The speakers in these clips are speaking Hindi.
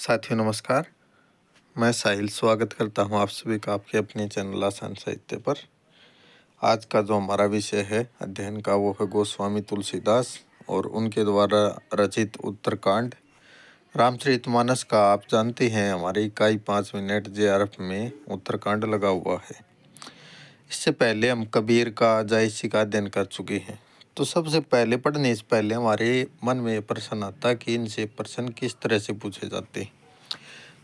साथियों नमस्कार। मैं साहिल स्वागत करता हूं आप सभी का आपके अपने चैनल आसान साहित्य पर। आज का जो हमारा विषय है अध्ययन का वो है गोस्वामी तुलसीदास और उनके द्वारा रचित उत्तरकांड रामचरितमानस का। आप जानते हैं हमारी इकाई 5 मिनट JRF में उत्तरकांड लगा हुआ है। इससे पहले हम कबीर का जायसी का अध्ययन कर चुके हैं। तो सबसे पहले पढ़ने से पहले हमारे मन में प्रश्न आता कि इनसे प्रश्न किस तरह से पूछे जाते हैं।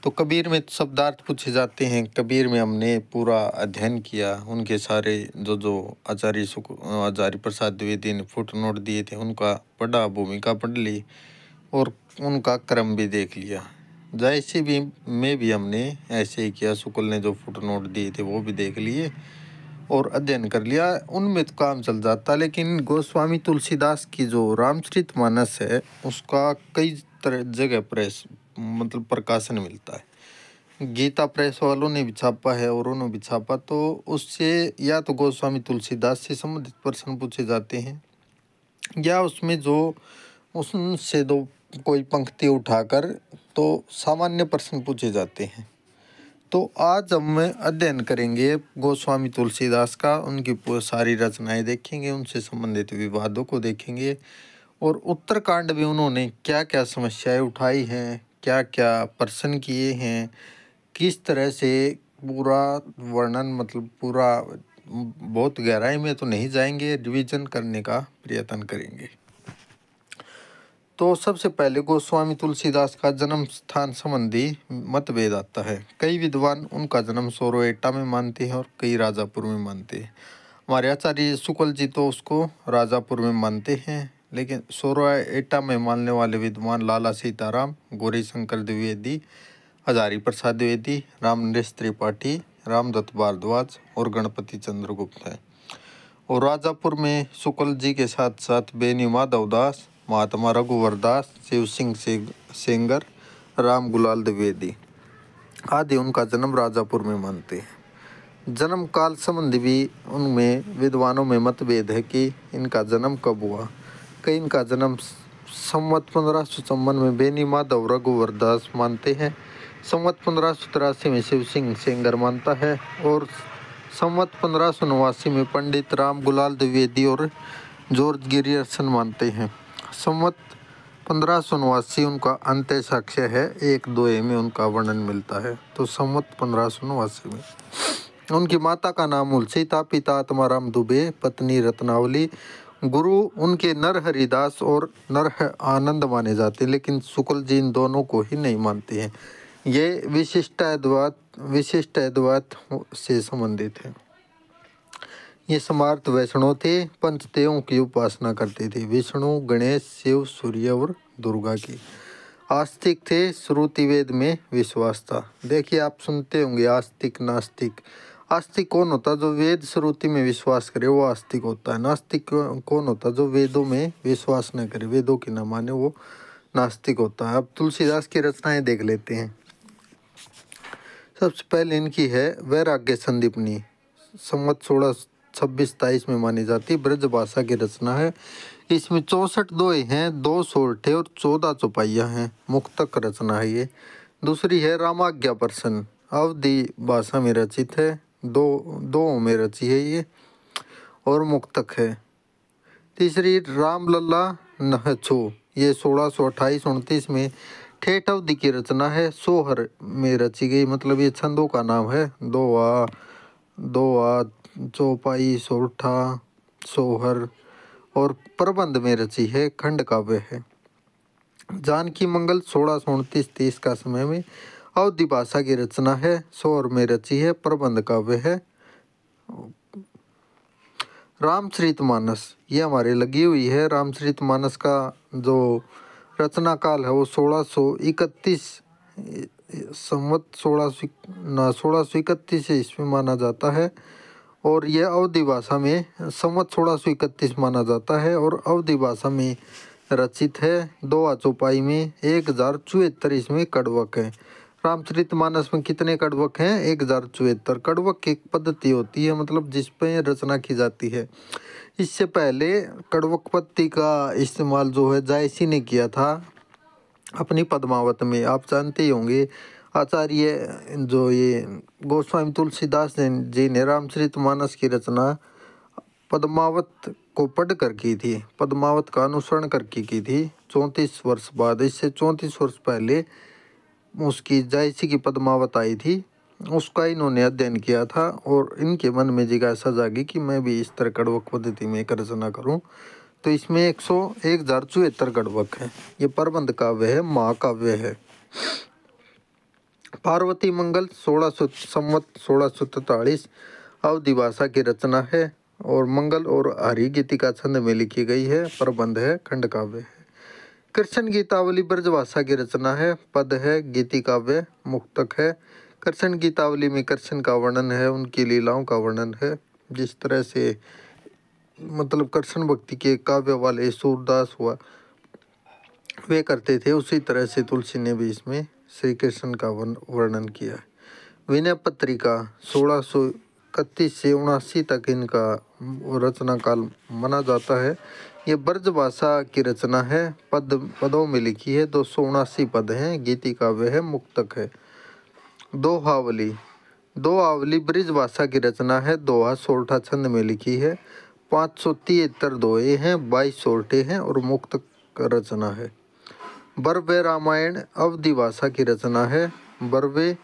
तो कबीर में शब्दार्थ पूछे जाते हैं। कबीर में हमने पूरा अध्ययन किया, उनके सारे जो आचार्य प्रसाद द्विवेदी ने फुट नोट दिए थे उनका पढ़ा, भूमिका पढ़ ली और उनका क्रम भी देख लिया। जायसी भी में भी हमने ऐसे ही किया, शुक्ल ने जो फुट नोट दिए थे वो भी देख लिए और अध्ययन कर लिया। उनमें तो काम चल जाता, लेकिन गोस्वामी तुलसीदास की जो रामचरितमानस है उसका कई तरह जगह प्रकाशन मिलता है। गीता प्रेस वालों ने भी छापा है और उन्होंने भी छापा, तो उससे या तो गोस्वामी तुलसीदास से संबंधित प्रश्न पूछे जाते हैं या उसमें जो उससे दो कोई पंक्ति उठाकर तो सामान्य प्रश्न पूछे जाते हैं। तो आज हम अध्ययन करेंगे गोस्वामी तुलसीदास का, उनकी सारी रचनाएं देखेंगे, उनसे संबंधित विवादों को देखेंगे और उत्तरकांड में उन्होंने क्या क्या समस्याएं उठाई हैं, क्या क्या प्रश्न किए हैं, किस तरह से पूरा वर्णन पूरा बहुत गहराई में तो नहीं जाएंगे, रिवीजन करने का प्रयत्न करेंगे। तो सबसे पहले गोस्वामी तुलसीदास का जन्म स्थान संबंधी मतभेद आता है। कई विद्वान उनका जन्म सोरोएटा में मानते हैं और कई राजापुर में मानते हैं। हमारे आचार्य शुक्ल जी तो उसको राजापुर में मानते हैं, लेकिन सोरोएटा में मानने वाले विद्वान लाला सीताराम, गौरी शंकर द्विवेदी, हजारी प्रसाद द्विवेदी, रामनरेश त्रिपाठी, रामदत्त भारद्वाज और गणपति चंद्रगुप्त है। और राजापुर में शुक्ल जी के साथ साथ बेनी माधवदास, महात्मा रघुवर दास, शिव सिंह सेंगर, राम गुलाल द्विवेदी आदि उनका जन्म राजापुर में मानते हैं। जन्म काल संबंधी भी उनमें विद्वानों में मतभेद है कि इनका जन्म कब हुआ। कई इनका जन्म संवत 1554 में बेनी माधव रघुवर दास मानते हैं, संवत 1583 में शिव सिंह सेंगर मानता है और संवत 1589 में पंडित राम गुलाल द्विवेदी और जॉर्ज गिरियर्सन मानते हैं। संवत 1589 उनका अंत्य साक्ष्य है, 1-2 में उनका वर्णन मिलता है। तो संवत 1589 में उनकी माता का नाम उलसीता, पिता आत्माराम दुबे, पत्नी रत्नावली, गुरु उनके नरहरिदास और नरह आनंद माने जाते हैं, लेकिन शुक्ल जी इन दोनों को ही नहीं मानते हैं। ये विशिष्ट अद्वैत से संबंधित है। ये समार्थ वैष्णव थे, पंचदेवों की उपासना करते थे, विष्णु, गणेश, शिव, सूर्य और दुर्गा की। आस्तिक थे, श्रुति वेद में विश्वास था। देखिए आप सुनते होंगे आस्तिक नास्तिक। आस्तिक कौन होता है? जो वेद श्रुति में विश्वास करे वो आस्तिक होता है। नास्तिक कौन होता है? जो वेदों में विश्वास न करे, वेदों की न माने, वो नास्तिक होता है। अब तुलसीदास की रचनाएं देख लेते हैं। सबसे पहले इनकी है वैराग्य संदीपनी, संवत 1626-27 में मानी जाती ब्रज भाषा की रचना है। इसमें 64 दोहे हैं, 2 सोरठे और 14 चौपाइयाँ हैं। मुक्तक रचना है ये। दूसरी है रामाज्ञा प्रश्न, अवधी भाषा में रचित है, दो में रची है ये और मुक्तक है। तीसरी रामलला नहछो, ये 1628-29 में ठेठ अवधि की रचना है, सोहर में रची गई, मतलब ये छंदों का नाम है। दोहा, चौपाई, सोरठा, सोहर और प्रबंध में रची है, खंड काव्य है। जानकी मंगल 1629-30 का समय में अवधि भाषा की रचना है, सोहर में रची है, प्रबंध काव्य है। रामचरितमानस ये हमारे लगी हुई है। रामचरितमानस का जो रचना काल है वो 1631 संवत 1631 ईस्वी माना जाता है और यह अवधि भाषा में संवत 1631 माना जाता है और अवधि भाषा में रचित है। 2 चौपाई में 1074 इसमें कड़वक है। रामचरितमानस में कितने कड़वक हैं? 1074 कड़वक की एक पद्धति होती है, मतलब जिस पर रचना की जाती है। इससे पहले कड़वक पत्ती का इस्तेमाल जो है जायसी ने किया था अपनी पद्मावत में। आप जानते ही होंगे आचार्य जो ये गोस्वामी तुलसीदास जी ने रामचरितमानस की रचना पद्मावत को पढ़ कर की थी, पद्मावत का अनुसरण करके की थी 34 वर्ष बाद। इससे 34 वर्ष पहले उसकी जायसी की पद्मावत आई थी, उसका इन्होंने अध्ययन किया था और इनके मन में जिज्ञासा जागी कि मैं भी इस तरह कड़वक पद्धति में एक रचना करूं। तो इसमें 1074 कड़वक है। ये प्रबंध काव्य है, महाकाव्य है। पार्वती मंगल 1643 अवधि भाषा की रचना है और मंगल और हरि गीतिका छंद में लिखी गई है। प्रबंध है, खंड काव्य है। कृष्ण गीतावली ब्रजभाषा की रचना है। पद है, गीति काव्य, मुक्तक है। कृष्ण गीतावली में कृष्ण का वर्णन है, उनकी लीलाओं का वर्णन है। जिस तरह से मतलब कृष्ण भक्ति के काव्य वाले सूरदास हुआ वे करते थे, उसी तरह से तुलसी ने भी इसमें श्री कृष्ण का वर्णन किया है। विनय पत्रिका 1631 से 79 तक इनका रचना काल माना जाता है। ये ब्रजभाषा की रचना है, पदों में लिखी है। 279 पद हैं, गीति काव्य है, मुक्तक है। दोहावली ब्रजभाषा की रचना है। दोहा सोरठा छंद में लिखी है। 573 दोहे हैं, 22 सोरठे हैं और मुक्तक रचना है। बर्वे रामायण अवधि भाषा की रचना है। बर्वे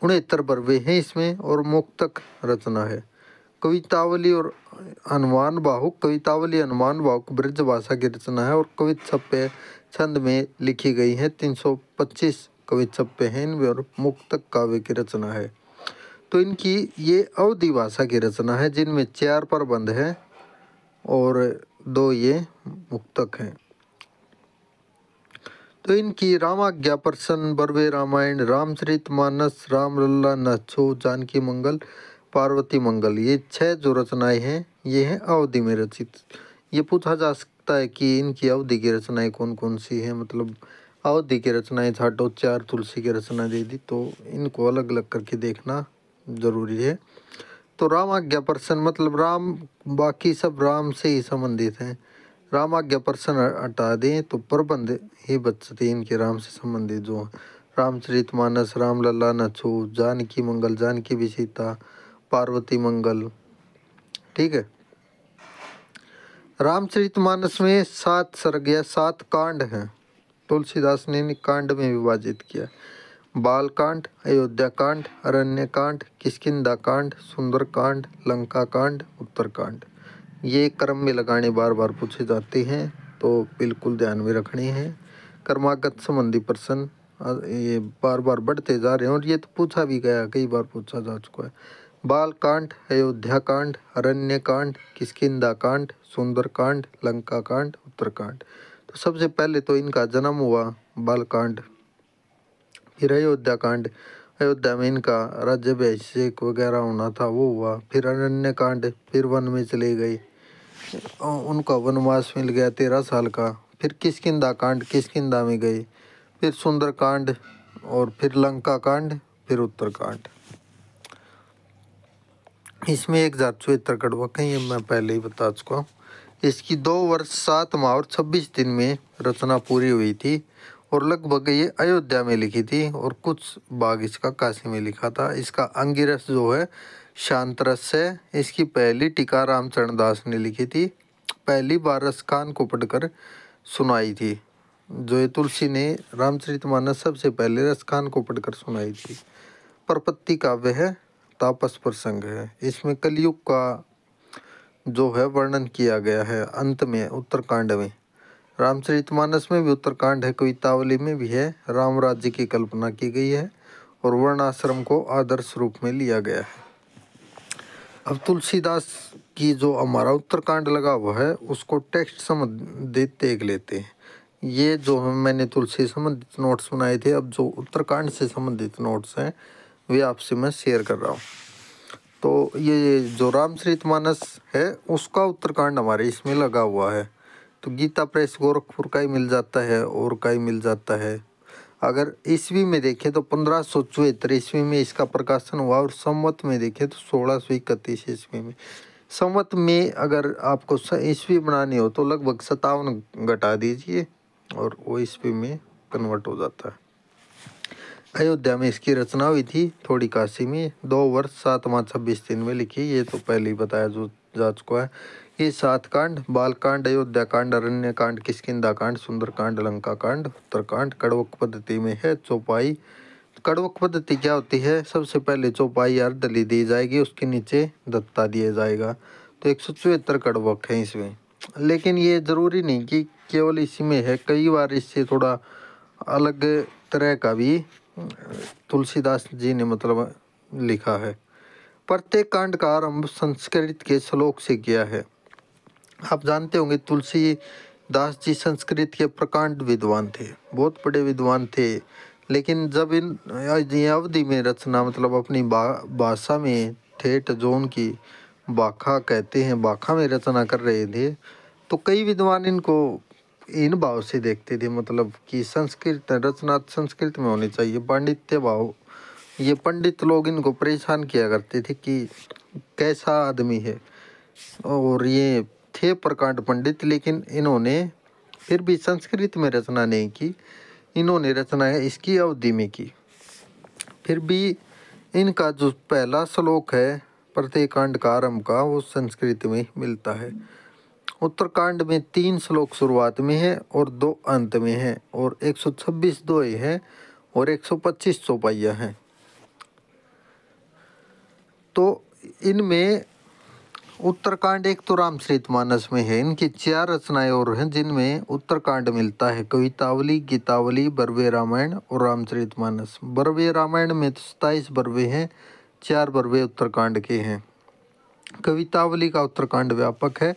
69 बर्वे हैं इसमें और मुक्तक रचना है। कवितावली और हनुमान बाहुक ब्रज भाषा की रचना है और कवित छप्पे छंद में लिखी गई है। 325 कवित छप्पे हैं इनमें और मुक्तक काव्य की रचना है। तो इनकी ये अवधि भाषा की रचना है जिनमें 4 प्रबंध हैं और 2 ये मुक्तक हैं। तो इनकी रामाज्ञा प्रसन्न, बर्वे रामायण, रामचरितमानस, रामलला, नच्छो, जानकी मंगल, पार्वती मंगल, ये 6 जो रचनाएं हैं ये हैं अवधि में रचित। ये पूछा जा सकता है कि इनकी अवधि की रचनाएं कौन कौन सी हैं, मतलब अवधि की रचनाएं छाटो 4 तुलसी की रचना दे दी, तो इनको अलग अलग करके देखना जरूरी है। तो रामाज्ञा प्रसन्न मतलब राम, बाकी सब राम से ही संबंधित हैं। रामाज्ञा प्रसन्न हटा दें तो प्रबंध ही बचते इनके राम से संबंधित जो रामचरितमानस, रामलला, नच्छो, जानकी मंगल, जानकी भी सीता, पार्वती मंगल। ठीक है। रामचरितमानस में 7 सर्ग या 7 कांड हैं। तुलसीदास ने कांड में विभाजित किया। बाल कांड, अयोध्या कांड, अरण्य कांड, किष्किंधा कांड, सुंदर कांड, लंका कांड, उत्तर कांड। ये क्रम में लगाने बार बार पूछे जाते हैं तो बिल्कुल ध्यान में रखने हैं। कर्मागत संबंधी प्रश्न ये बार बार बढ़ते जा रहे हैं और ये तो पूछा भी गया, कई बार पूछा जा चुका है। बाल कांड, अयोध्या कांड, अरण्य कांड, किष्किंधा कांड, सुंदर कांड, लंका कांड, उत्तर कांड। तो सबसे पहले तो इनका जन्म हुआ बाल कांड, फिर अयोध्या कांड, अयोध्या में इनका राज्याभिषेक वगैरह होना था वो हुआ। फिर अरण्य कांड, फिर वन में चले गए, उनका वनवास मिल गया 13 साल का। फिर किष्किंधा कांड, किष्किंधा में गए। फिर सुंदर कांड और फिर लंका कांड, फिर उत्तर कांड। इसमें 1074 कड़वक हैं, ये मैं पहले ही बता चुका हूँ। इसकी 2 वर्ष 7 माह और 26 दिन में रचना पूरी हुई थी और लगभग ये अयोध्या में लिखी थी और कुछ भाग इसका काशी में लिखा था। इसका अंगिरस जो है शांत रस है। इसकी पहली टीका रामचरण दास ने लिखी थी, पहली बार रसखान को पढ़कर सुनाई थी। जो ये तुलसी ने रामचरितमानस सबसे पहले रसखान को पढ़कर सुनाई थी। प्रपत्ति काव्य है, तापस प्रसंग है। इसमें कलयुग का जो है वर्णन किया गया है अंत में उत्तरकांड में। रामचरितमानस में भी उत्तरकांड है, कवितावली में भी है। राम राज्य की कल्पना की गई है और वर्णाश्रम को आदर्श रूप में लिया गया है। अब तुलसीदास की जो हमारा उत्तरकांड लगा हुआ है उसको टेक्स्ट संबंधित देख लेते हैं। ये जो मैंने तुलसी संबंधित नोट्स बनाए थे, अब जो उत्तरकांड से संबंधित नोट्स हैं वे आपसे मैं शेयर कर रहा हूँ। तो ये जो रामचरितमानस है उसका उत्तरकांड हमारे इसमें लगा हुआ है। तो गीता प्रेस गोरखपुर का ही मिल जाता है और का ही मिल जाता है। अगर ईस्वी में देखें तो 1574 ईस्वी में इसका प्रकाशन हुआ और संवत में देखें तो 1631 ईस्वी में। संवत में अगर आपको ईस्वी बनानी हो तो लगभग 57 घटा दीजिए और वो ईस्वी में कन्वर्ट हो जाता है। अयोध्या में इसकी रचना हुई थी, थोड़ी काशी में 2 वर्ष 7 माह 26 दिन में लिखी। ये तो पहले ही बताया जो जा चुका है। ये 7 कांड, बाल कांड, अयोध्या कांड, अरण्य कांड, किष्किंधा कांड, सुंदर कांड, लंका कांड, उत्तरकांड कड़वक पद्धति में है। चौपाई, कड़वक पद्धति क्या होती है? सबसे पहले चौपाई अर्धली दी जाएगी, उसके नीचे दत्ता दिया जाएगा। तो 174 कड़वक है इसमें, लेकिन ये जरूरी नहीं कि केवल इसी में है, कई बार इससे थोड़ा अलग तरह का भी तुलसीदास जी ने मतलब लिखा है। प्रत्येक कांड का आरंभ संस्कृत के श्लोक से किया है। आप जानते होंगे तुलसीदास जी संस्कृत के प्रकांड विद्वान थे, बहुत बड़े विद्वान थे। लेकिन जब इन अवधि में रचना मतलब अपनी भाषा में ठेठ जो उनकी बाखा कहते हैं, बाखा में रचना कर रहे थे, तो कई विद्वान इनको इन भाव से देखते थे, मतलब कि संस्कृत रचना संस्कृत में होनी चाहिए, पांडित्य भाव। ये पंडित लोग इनको परेशान किया करते थे कि कैसा आदमी है, और ये थे प्रकांड पंडित, लेकिन इन्होंने फिर भी संस्कृत में रचना नहीं की, इन्होंने रचना है इसकी अवधि में की। फिर भी इनका जो पहला श्लोक है प्रत्येक कांड का आरंभ का, वो संस्कृत में मिलता है। उत्तरकांड में 3 श्लोक शुरुआत में है और 2 अंत में है, और 126 दोहे हैं और 125 चौपाइयाँ हैं। तो इनमें उत्तरकांड एक तो रामचरितमानस में है, इनकी 4 रचनाएं और हैं जिनमें उत्तरकांड मिलता है। कवितावली, गीतावली, बरवे रामायण और रामचरितमानस। बरवे रामायण में 27 बरवे हैं, 4 बरवे उत्तरकांड के हैं। कवितावली का उत्तरकांड व्यापक है।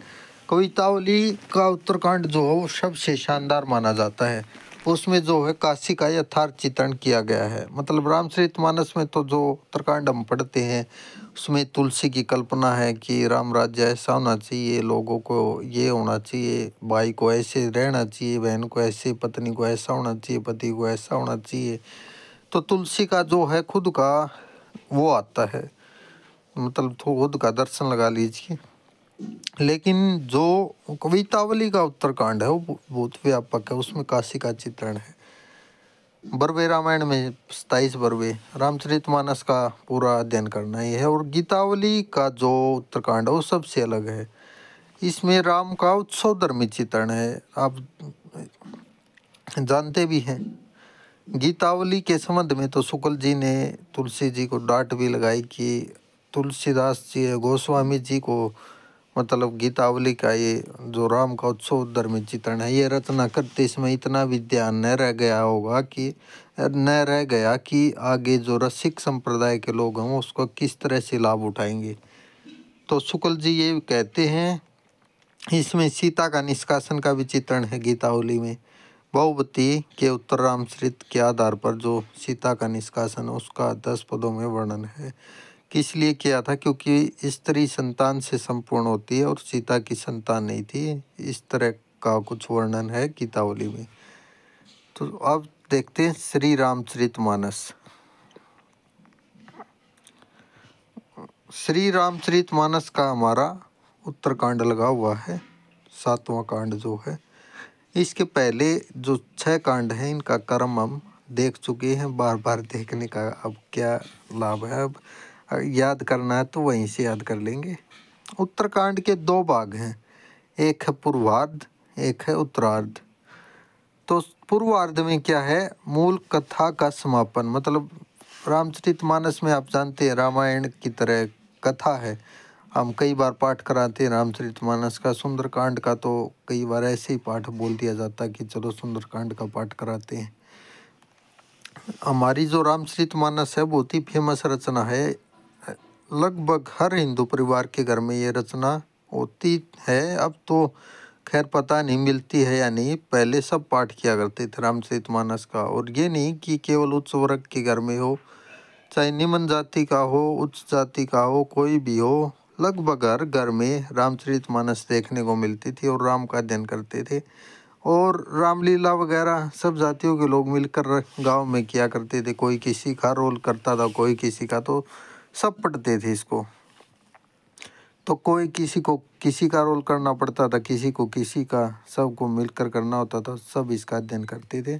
कवितावली का उत्तरकांड जो है वो सबसे शानदार माना जाता है। उसमें जो है काशी का यथार्थ चित्रण किया गया है। मतलब रामचरितमानस में तो जो उत्तरकांड हम पढ़ते हैं उसमें तुलसी की कल्पना है कि राम राज्य ऐसा होना चाहिए, लोगों को ये होना चाहिए, भाई को ऐसे रहना चाहिए, बहन को ऐसे, पत्नी को ऐसा होना चाहिए, पति को ऐसा होना चाहिए। तो तुलसी का जो है खुद का वो आता है, मतलब खुद का दर्शन लगा लीजिए। लेकिन जो कवितावली का उत्तरकांड है वो बहुत व्यापक है, उसमें काशी का चित्रण है। बरवे रामायण में 27 बरवे, रामचरितमानस का पूरा अध्ययन करना ही है। और गीतावली का जो उत्तरकांड है वो सबसे अलग है, इसमें राम का उत्सव धर्मी चित्रण है। आप जानते भी हैं गीतावली के संबंध में तो शुक्ल जी ने तुलसी जी को डांट भी लगाई कि तुलसीदास जी गोस्वामी जी को मतलब गीतावली का ये जो राम का उत्सव धर्मी चित्रण है ये रचना करते इसमें इतना भी ध्यान न रह गया कि आगे जो रसिक संप्रदाय के लोग हैं उसको किस तरह से लाभ उठाएंगे। तो शुक्ल जी ये कहते हैं इसमें सीता का निष्कासन का भी चित्रण है। गीतावली में बहुवती के उत्तर रामचरित के आधार पर जो सीता का निष्कासन है उसका 10 पदों में वर्णन है। किस लिए किया था? क्योंकि स्त्री संतान से संपूर्ण होती है और सीता की संतान नहीं थी, इस तरह का कुछ वर्णन है गीतावली में। तो अब देखते हैं श्री रामचरितमानस। श्री रामचरितमानस का हमारा उत्तरकांड लगा हुआ है, 7वां कांड जो है। इसके पहले जो 6 कांड हैं इनका क्रम हम देख चुके हैं, बार बार देखने का अब क्या लाभ है। अब याद करना है तो वहीं से याद कर लेंगे। उत्तरकांड के 2 भाग हैं, एक है पूर्वार्ध, एक है उत्तरार्ध। तो पूर्वार्ध में क्या है? मूल कथा का समापन। मतलब रामचरितमानस में आप जानते हैं रामायण की तरह कथा है, हम कई बार पाठ कराते हैं रामचरितमानस का। सुंदरकांड का तो कई बार ऐसे ही पाठ बोल दिया जाता है कि चलो सुंदरकांड का पाठ कराते हैं। हमारी जो रामचरितमानस है बहुत ही फेमस रचना है, लगभग हर हिंदू परिवार के घर में ये रचना होती है। अब तो खैर पता नहीं मिलती है या नहीं, पहले सब पाठ किया करते थे रामचरितमानस का। और ये नहीं कि केवल उच्च वर्ग के घर में हो, चाहे निम्न जाति का हो, उच्च जाति का हो, कोई भी हो, लगभग हर घर में रामचरितमानस देखने को मिलती थी और राम का अध्ययन करते थे। और रामलीला वगैरह सब जातियों के लोग मिलकर गांव में किया करते थे, कोई किसी का रोल करता था, कोई किसी का, तो सब पढ़ते थे इसको। तो कोई किसी को किसी का रोल करना पड़ता था, किसी को किसी का, सबको मिलकर करना होता था, सब इसका अध्ययन करते थे।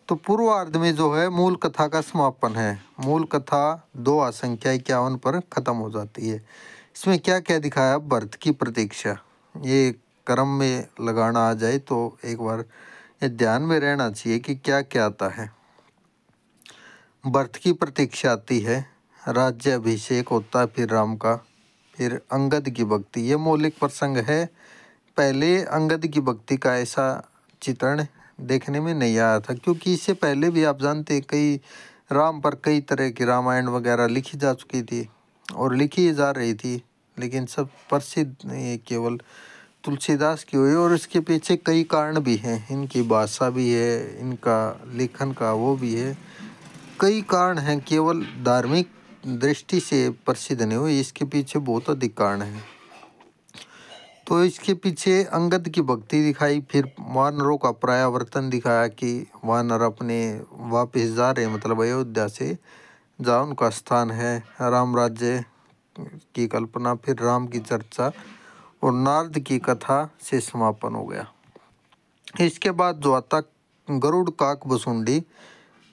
तो पूर्वार्ध में जो है मूल कथा का समापन है। मूल कथा 2 संख्या 51 पर खत्म हो जाती है। इसमें क्या क्या दिखाया? भरत की प्रतीक्षा। ये क्रम में लगाना आ जाए तो एक बार ये ध्यान में रहना चाहिए कि क्या क्या आता है। भरत की प्रतीक्षा आती है, राज्य अभिषेक होता है फिर राम का, फिर अंगद की भक्ति। ये मौलिक प्रसंग है। पहले अंगद की भक्ति का ऐसा चित्रण देखने में नहीं आया था, क्योंकि इससे पहले भी आप जानते हैं कई राम पर कई तरह की रामायण वगैरह लिखी जा चुकी थी और लिखी जा रही थी, लेकिन सब प्रसिद्ध ये केवल तुलसीदास की हुई। और इसके पीछे कई कारण भी हैं, इनकी भाषा भी है, इनका लेखन का वो भी है, कई कारण हैं। केवल धार्मिक दृष्टि से प्रसिद्ध नहीं हुई, इसके पीछे बहुत अधिक कारण हैं। तो इसके पीछे अंगद की भक्ति दिखाई, फिर वानरों का प्रत्यावर्तन दिखाया कि वानर अपने वापस जा रहे, मतलब अयोध्या से, जहाँ उनका स्थान है, राम राज्य की कल्पना, फिर राम की चर्चा और नारद की कथा से समापन हो गया। इसके बाद जो आता गरुड़ काक वसुंडी,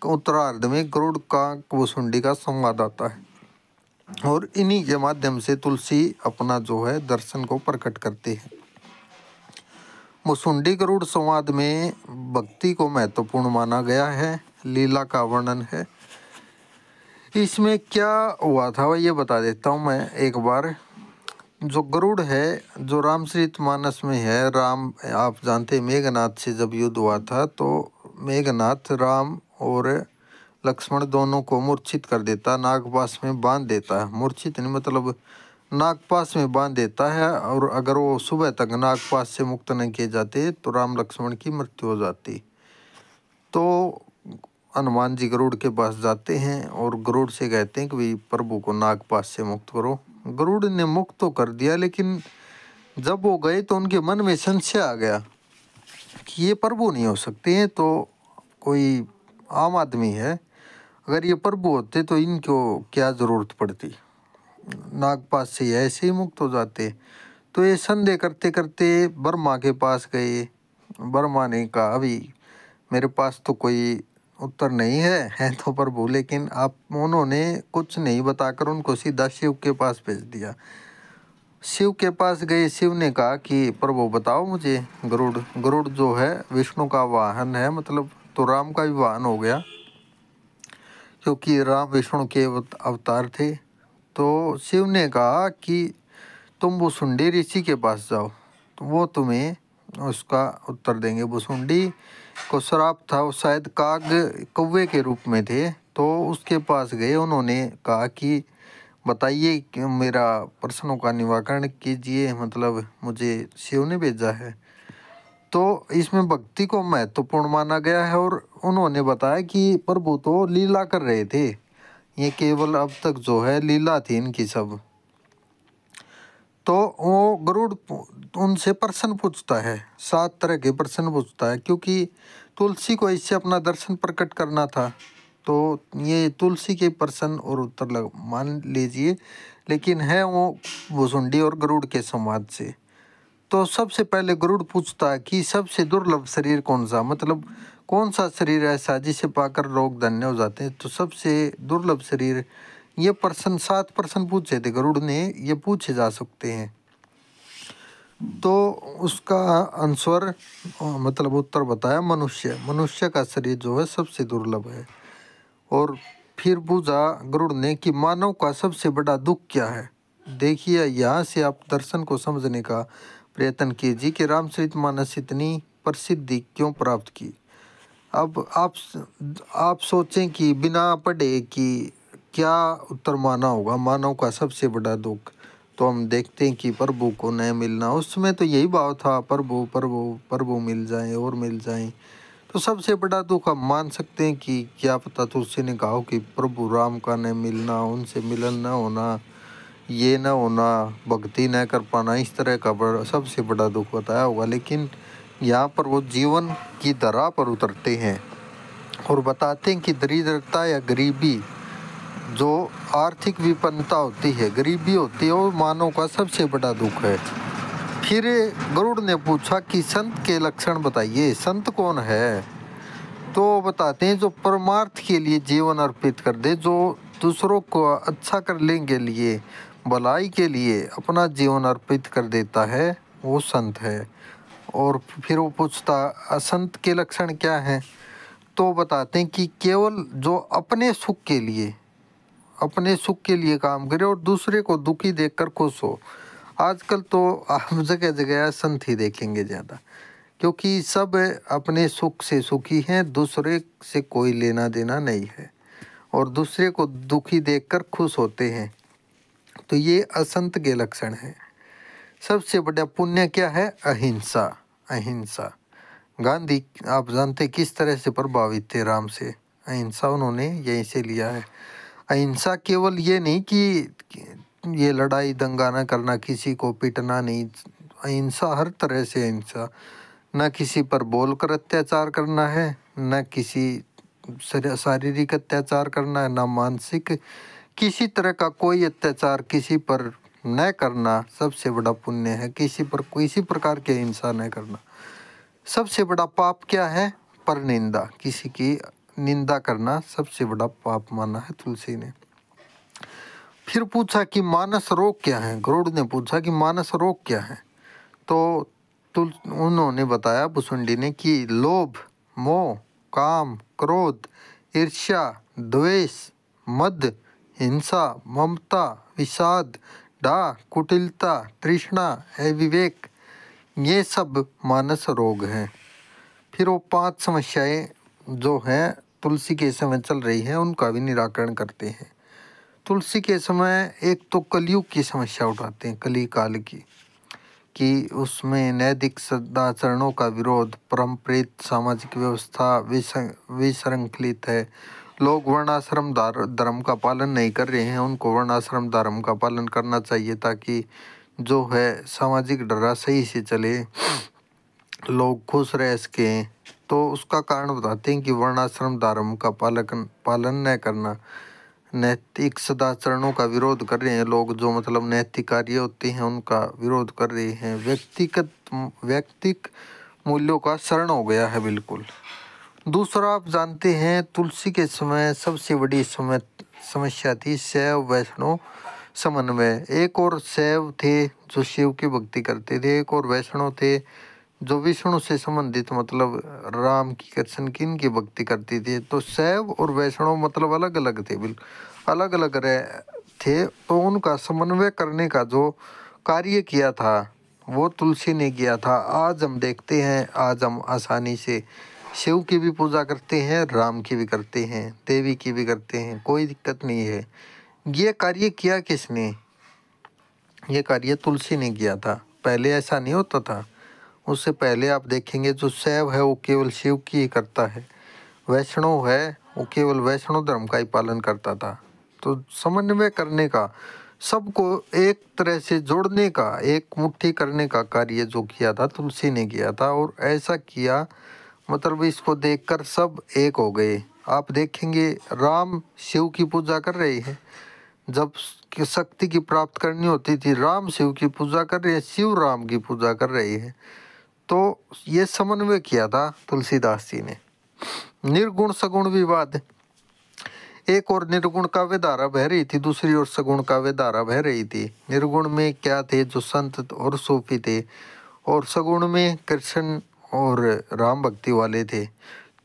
उत्तरार्ध में गरुड़ काक वसुंडी का संवाद आता है और इन्हीं के माध्यम से तुलसी अपना जो है दर्शन को प्रकट करते हैं। वसुंडी गरुड़ संवाद में भक्ति को महत्वपूर्ण माना गया है, लीला का वर्णन है। इसमें क्या हुआ था वह ये बता देता हूँ मैं एक बार। जो गरुड़ है जो रामचरितमानस में है, राम आप जानते हैं मेघनाथ से जब युद्ध हुआ था तो मेघनाथ राम और लक्ष्मण दोनों को मूर्छित कर देता, नागपाश में बांध देता है। मूर्छित नहीं मतलब नागपाश में बांध देता है, और अगर वो सुबह तक नागपाश से मुक्त नहीं किए जाते तो राम लक्ष्मण की मृत्यु हो जाती। तो हनुमान जी गरुड़ के पास जाते हैं और गरुड़ से कहते हैं कि भाई प्रभु को नागपाश से मुक्त करो। गरुड़ ने मुक्त तो कर दिया, लेकिन जब वो गए तो उनके मन में संशय आ गया कि ये प्रभु नहीं हो सकते हैं, तो कोई आम आदमी है, अगर ये प्रभु होते तो इनको क्या ज़रूरत पड़ती, नागपाश से ऐसे ही मुक्त हो जाते। तो ये संदेह करते करते ब्रह्मा के पास गए। ब्रह्मा ने कहा अभी मेरे पास तो कोई उत्तर नहीं है तो प्रभु, लेकिन आप उन्होंने कुछ नहीं बताकर उनको सीधा शिव के पास भेज दिया। शिव के पास गए, शिव ने कहा कि प्रभु बताओ मुझे। गरुड़ जो है विष्णु का वाहन है, मतलब तो राम का भी वाहन हो गया, क्योंकि राम विष्णु के अवतार थे। तो शिव ने कहा कि तुम भुसुंडी ऋषि के पास जाओ, तो वो तुम्हें उसका उत्तर देंगे। भुसुंडी को श्राप था, वो शायद काग कौवे के रूप में थे, तो उसके पास गए। उन्होंने कहा कि बताइए कि मेरा प्रश्नों का निवारण कीजिए, मतलब मुझे शिव ने भेजा है। तो इसमें भक्ति को महत्वपूर्ण माना गया है और उन्होंने बताया कि प्रभु तो लीला कर रहे थे, ये केवल अब तक जो है लीला थी इनकी सब। तो वो गरुड़ उनसे प्रश्न पूछता है, 7 तरह के प्रश्न पूछता है, क्योंकि तुलसी को इससे अपना दर्शन प्रकट करना था। तो ये तुलसी के प्रश्न और उत्तर मान लीजिए, लेकिन है वो भुसुंडी और गरुड़ के संवाद से। तो सबसे पहले गरुड़ पूछता है कि सबसे दुर्लभ शरीर कौन सा, मतलब कौन सा शरीर ऐसा जिसे पाकर लोग धन्य हो जाते हैं। तो सबसे दुर्लभ शरीर, ये प्रश्न 7 प्रश्न पूछे थे गरुड़ ने, ये पूछे जा सकते हैं। तो उसका आंसर मतलब उत्तर बताया मनुष्य का शरीर जो है सबसे दुर्लभ है। और फिर पूछा गरुड़ ने कि मानव का सबसे बड़ा दुख क्या है। देखिए यहाँ से आप दर्शन को समझने का प्रयत्न कीजिए कि रामचरितमानस इतनी प्रसिद्धि क्यों प्राप्त की। अब आप सोचें कि बिना पढ़े कि क्या उत्तर माना होगा मानव का सबसे बड़ा दुख, तो हम देखते हैं कि प्रभु को न मिलना। उसमें तो यही भाव था, प्रभु प्रभु प्रभु मिल जाए और मिल जाए। तो सबसे बड़ा दुख हम मान सकते हैं कि क्या पता तुलसी ने कहा कि प्रभु राम का न मिलना, उनसे मिलन न होना, ये न होना, भक्ति न कर पाना, इस तरह का सबसे बड़ा दुख बताया होगा। लेकिन यहाँ पर वो जीवन की दरा पर उतरते हैं और बताते हैं कि दरिद्रता या गरीबी जो आर्थिक विपन्नता होती है, गरीबी होती है, वो मानव का सबसे बड़ा दुख है। फिर गरुड़ ने पूछा कि संत के लक्षण बताइए, संत कौन है? तो बताते हैं जो परमार्थ के लिए जीवन अर्पित कर दे, जो दूसरों को अच्छा करने के लिए, भलाई के लिए अपना जीवन अर्पित कर देता है, वो संत है। और फिर वो पूछता असंत के लक्षण क्या हैं? तो बताते हैं कि केवल जो अपने सुख के लिए काम करे और दूसरे को दुखी देखकर खुश हो। आजकल तो आप जगह जगह संत ही देखेंगे ज़्यादा, क्योंकि सब अपने सुख से सुखी हैं, दूसरे से कोई लेना देना नहीं है और दूसरे को दुखी देखकर खुश होते हैं। तो ये असंत के लक्षण हैं। सबसे बड़ा पुण्य क्या है? अहिंसा। अहिंसा। गांधी आप जानते किस तरह से प्रभावित थे राम से, अहिंसा उन्होंने यहीं से लिया है। अहिंसा केवल ये नहीं कि ये लड़ाई दंगा न करना, किसी को पीटना नहीं, अहिंसा हर तरह से अहिंसा। न किसी पर बोलकर अत्याचार करना है, न किसी शारीरिक अत्याचार करना है, न मानसिक, किसी तरह का कोई अत्याचार किसी पर न करना सबसे बड़ा पुण्य है। किसी पर किसी प्रकार की हिंसा न करना। सबसे बड़ा पाप क्या है? परनिंदा, किसी की निंदा करना सबसे बड़ा पाप माना है तुलसी ने। फिर पूछा कि मानस रोग क्या है? गरुड़ ने पूछा कि मानस रोग क्या है? तो उन्होंने बताया भुसुंडी ने कि लोभ, मोह, काम, क्रोध, ईर्ष्या, द्वेष, मद, हिंसा, ममता, विषाद, डाह, कुटिलता, तृष्णा, अविवेक, ये सब मानस रोग हैं। फिर वो 5 समस्याएं जो हैं तुलसी के समय चल रही हैं, उनका भी निराकरण करते हैं। तुलसी के समय एक तो कलयुग की समस्या उठाते हैं, कली काल की, कि उसमें नैतिक सदाचरणों का विरोध, परम्परित सामाजिक व्यवस्था विसंकलित है, लोग वर्णाश्रम धर्म का पालन नहीं कर रहे हैं, उनको वर्णाश्रम धर्म का पालन करना चाहिए ताकि जो है सामाजिक ढर्रा सही से चले, लोग खुश रह सकें। तो उसका कारण बताते हैं कि वर्णाश्रम धर्म का पालन न करना, नैतिक सदाचरणों का विरोध कर रहे हैं लोग, जो मतलब नैतिक कार्य होते हैं उनका विरोध कर रहे हैं, व्यक्तिक मूल्यों का शरण हो गया है बिल्कुल। दूसरा आप जानते हैं तुलसी के समय सबसे बड़ी समस्या थी शैव वैष्णव समन्वय। एक और शैव थे जो शिव की भक्ति करते थे, एक और वैष्णव थे जो विष्णु से संबंधित मतलब राम की, कृष्ण की, इनकी भक्ति करती थी। तो शैव और वैष्णव मतलब अलग अलग थे, बिल्कुल अलग अलग थे। तो उनका समन्वय करने का जो कार्य किया था वो तुलसी ने किया था। आज हम देखते हैं, आज हम आसानी से शिव की भी पूजा करते हैं, राम की भी करते हैं, देवी की भी करते हैं, कोई दिक्कत नहीं है। ये कार्य किया किसने? ये कार्य तुलसी ने किया था। पहले ऐसा नहीं होता था। उससे पहले आप देखेंगे जो शैव है वो केवल शिव की ही करता है, वैष्णव है वो केवल वैष्णव धर्म का ही पालन करता था। तो समन्वय करने का, सबको एक तरह से जोड़ने का, एक मुट्ठी करने का कार्य जो किया था तुलसी ने किया था। और ऐसा किया मतलब इसको देखकर सब एक हो गए। आप देखेंगे राम शिव की पूजा कर रहे हैं, जब शक्ति की प्राप्त करनी होती थी राम शिव की पूजा कर रहे हैं, शिव राम की पूजा कर रहे हैं। तो ये समन्वय किया था तुलसीदास जी ने। निर्गुण सगुण विवाद, एक और निर्गुण काव्य धारा बह रही थी, दूसरी ओर सगुण काव्य धारा बह रही थी। निर्गुण में क्या थे? जो संत और सूफी थे, और सगुण में कृष्ण और राम भक्ति वाले थे।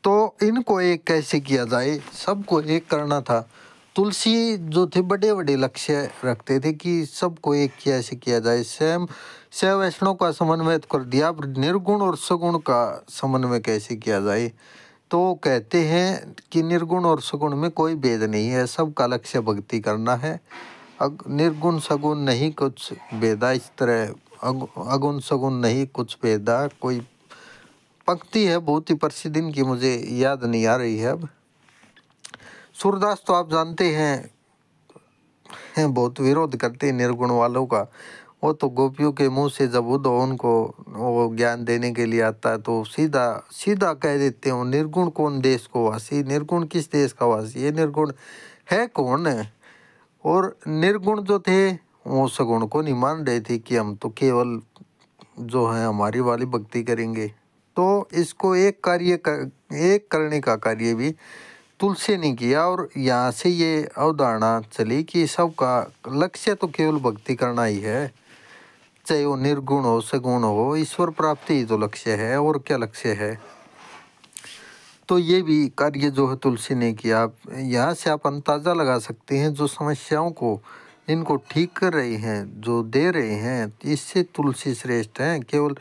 तो इनको एक कैसे किया जाए, सबको एक करना था। तुलसी जो थे बड़े बड़े लक्ष्य रखते थे कि सबको एक कैसे किया जाए। शैव वैष्णव का समन्वय कर दिया, निर्गुण और सगुण का समन्वय कैसे किया जाए? तो कहते हैं कि निर्गुण और सगुण में कोई भेद नहीं है, सबका लक्ष्य भक्ति करना है। निर्गुण सगुण नहीं कुछ भेदा, इस तरह अगुण सगुण नहीं कुछ भेदा। कोई पंक्ति है बहुत ही प्रसिद्ध इनकी, मुझे याद नहीं आ रही है अब। सूरदास तो आप जानते हैं बहुत विरोध करते हैं निर्गुण वालों का। वो तो गोपियों के मुंह से जब उद्धव उनको वो ज्ञान देने के लिए आता है तो सीधा सीधा कह देते हो निर्गुण कौन देश को वासी, निर्गुण किस देश का वासी, ये निर्गुण है कौन है। और निर्गुण जो थे वो सगुण को नहीं मान रहे थे कि हम तो केवल जो है हमारी वाली भक्ति करेंगे। तो इसको एक करने का कार्य भी तुलसी ने किया। और यहाँ से ये अवधारणा चली कि सबका लक्ष्य तो केवल भक्ति करना ही है, चाहे वो निर्गुण हो सगुण हो, ईश्वर प्राप्ति ही तो लक्ष्य है, और क्या लक्ष्य है। तो ये भी कार्य जो है तुलसी ने किया। यहाँ से आप अंदाजा लगा सकते हैं जो समस्याओं को इनको ठीक कर रहे हैं, जो दे रहे हैं, इससे तुलसी श्रेष्ठ हैं। केवल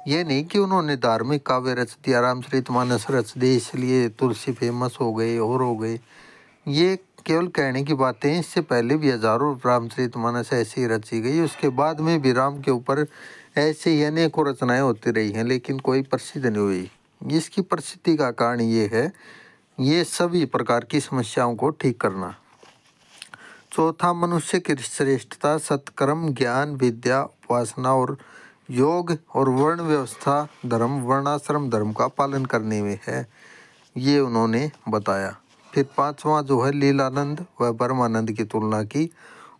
ये नहीं कि उन्होंने धार्मिक काव्य रच दिया, रामचरितमानस रच दिए इसलिए तुलसी फेमस हो गए और हो गए, ये केवल कहने की बातें हैं। इससे पहले भी हजारों रामचरितमानस ऐसी ही रची गई, उसके बाद में भी राम के ऊपर ऐसे ही अनेकों रचनाएं होती रही हैं, लेकिन कोई प्रसिद्ध नहीं हुई। इसकी प्रसिद्धि का कारण ये है, ये सभी प्रकार की समस्याओं को ठीक करना। चौथा, मनुष्य की श्रेष्ठता सत्कर्म, ज्ञान, विद्या, उपासना और योग और वर्ण व्यवस्था धर्म, वर्णाश्रम धर्म का पालन करने में है, ये उन्होंने बताया। फिर पांचवा जो है लीलानंद व ब्रह्मानंद की तुलना की,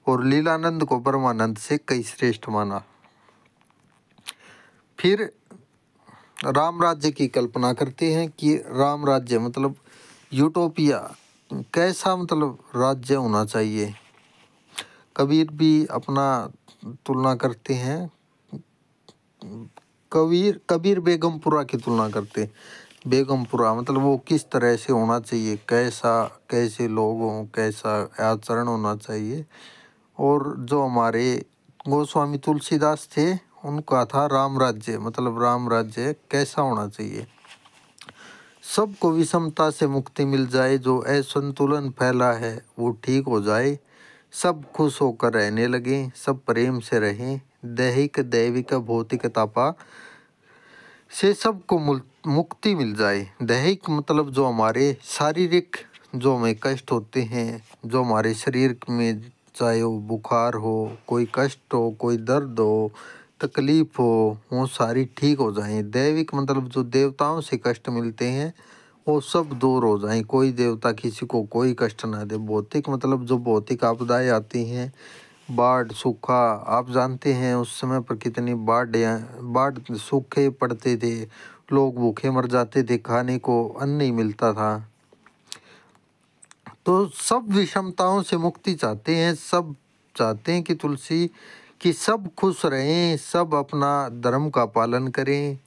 और लीलानंद को ब्रह्मानंद से कई श्रेष्ठ माना। फिर राम राज्य की कल्पना करते हैं कि राम राज्य मतलब यूटोपिया, कैसा मतलब राज्य होना चाहिए। कबीर भी अपना तुलना करते हैं, कबीर बेगमपुरा की तुलना करते। बेगमपुरा मतलब वो किस तरह से होना चाहिए, कैसे लोग हों, कैसा आचरण होना चाहिए। और जो हमारे गोस्वामी तुलसीदास थे, उनका था राम राज्य मतलब राम राज्य कैसा होना चाहिए। सबको विषमता से मुक्ति मिल जाए, जो असंतुलन फैला है वो ठीक हो जाए, सब खुश होकर रहने लगे, सब प्रेम से रहें, दैहिक दैविक भौतिक तापा से सबको मुक्ति मिल जाए। दैहिक मतलब जो हमारे शारीरिक जो हमें कष्ट होते हैं, जो हमारे शरीर में, चाहे वो बुखार हो, कोई कष्ट हो, कोई दर्द हो, तकलीफ हो, वो सारी ठीक हो जाएं। दैविक मतलब जो देवताओं से कष्ट मिलते हैं वो सब दूर हो जाएं, कोई देवता किसी को कोई कष्ट ना दे। भौतिक मतलब जो भौतिक आपदाएं आती हैं, बाढ़, सूखा, आप जानते हैं उस समय पर कितनी बाढ़ सूखे पड़ते थे, लोग भूखे मर जाते थे, खाने को अन्न नहीं मिलता था। तो सब विषमताओं से मुक्ति चाहते हैं, सब चाहते हैं कि तुलसी कि सब खुश रहें, सब अपना धर्म का पालन करें,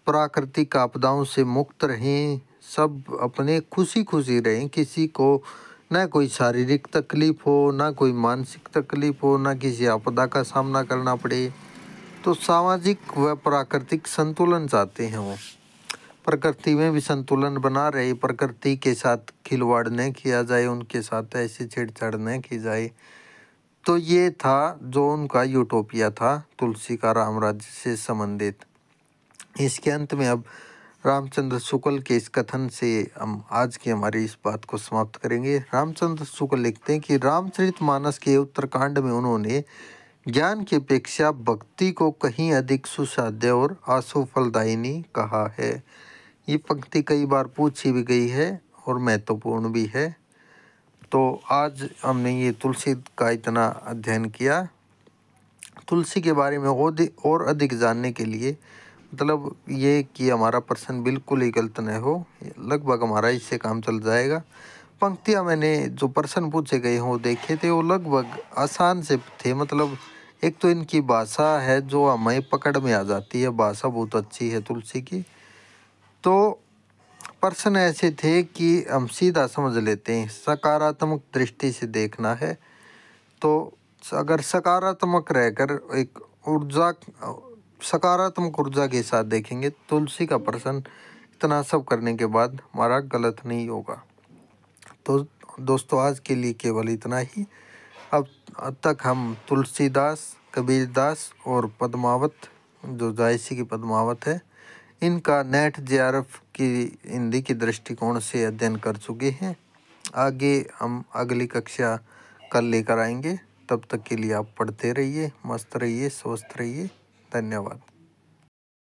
प्राकृतिक आपदाओं से मुक्त रहें, सब अपने खुशी खुशी रहें, किसी को ना कोई शारीरिक तकलीफ हो, ना कोई मानसिक तकलीफ हो, ना किसी आपदा का सामना करना पड़े। तो सामाजिक व प्राकृतिक संतुलन चाहते हैं वो, प्रकृति में भी संतुलन बना रहे, प्रकृति के साथ खिलवाड़ न किया जाए, उनके साथ ऐसी छेड़छाड़ न की जाए। तो ये था जो उनका यूटोपिया था तुलसी का राम राज्य से संबंधित। इसके अंत में अब रामचंद्र शुक्ल के इस कथन से हम आज की हमारी इस बात को समाप्त करेंगे। रामचंद्र शुक्ल लिखते हैं कि रामचरितमानस के उत्तरकांड में उन्होंने ज्ञान की अपेक्षा भक्ति को कहीं अधिक सुसाध्य और आशुफलदायिनी कहा है। ये पंक्ति कई बार पूछी भी गई है और महत्वपूर्ण भी है। तो आज हमने ये तुलसी का इतना अध्ययन किया। तुलसी के बारे में और अधिक जानने के लिए मतलब ये कि हमारा प्रश्न बिल्कुल ही गलत न हो, लगभग हमारा इससे काम चल जाएगा। पंक्तियाँ मैंने जो प्रश्न पूछे गए हैं वो देखे थे, वो लगभग आसान से थे। मतलब एक तो इनकी भाषा है जो हमें पकड़ में आ जाती है, भाषा बहुत अच्छी है तुलसी की। तो प्रश्न ऐसे थे कि हम सीधा समझ लेते हैं, सकारात्मक दृष्टि से देखना है। तो अगर सकारात्मक रहकर एक सकारात्मक ऊर्जा के साथ देखेंगे, तुलसी का प्रश्न इतना सब करने के बाद हमारा गलत नहीं होगा। तो दोस्तों आज के लिए केवल इतना ही। अब तक हम तुलसीदास, कबीरदास और पद्मावत, जो जायसी की पद्मावत है, इनका नेट जेआरएफ की हिंदी की दृष्टिकोण से अध्ययन कर चुके हैं। आगे हम अगली कक्षा कल लेकर आएंगे। तब तक के लिए आप पढ़ते रहिए, मस्त रहिए, स्वस्थ रहिए। धन्यवाद।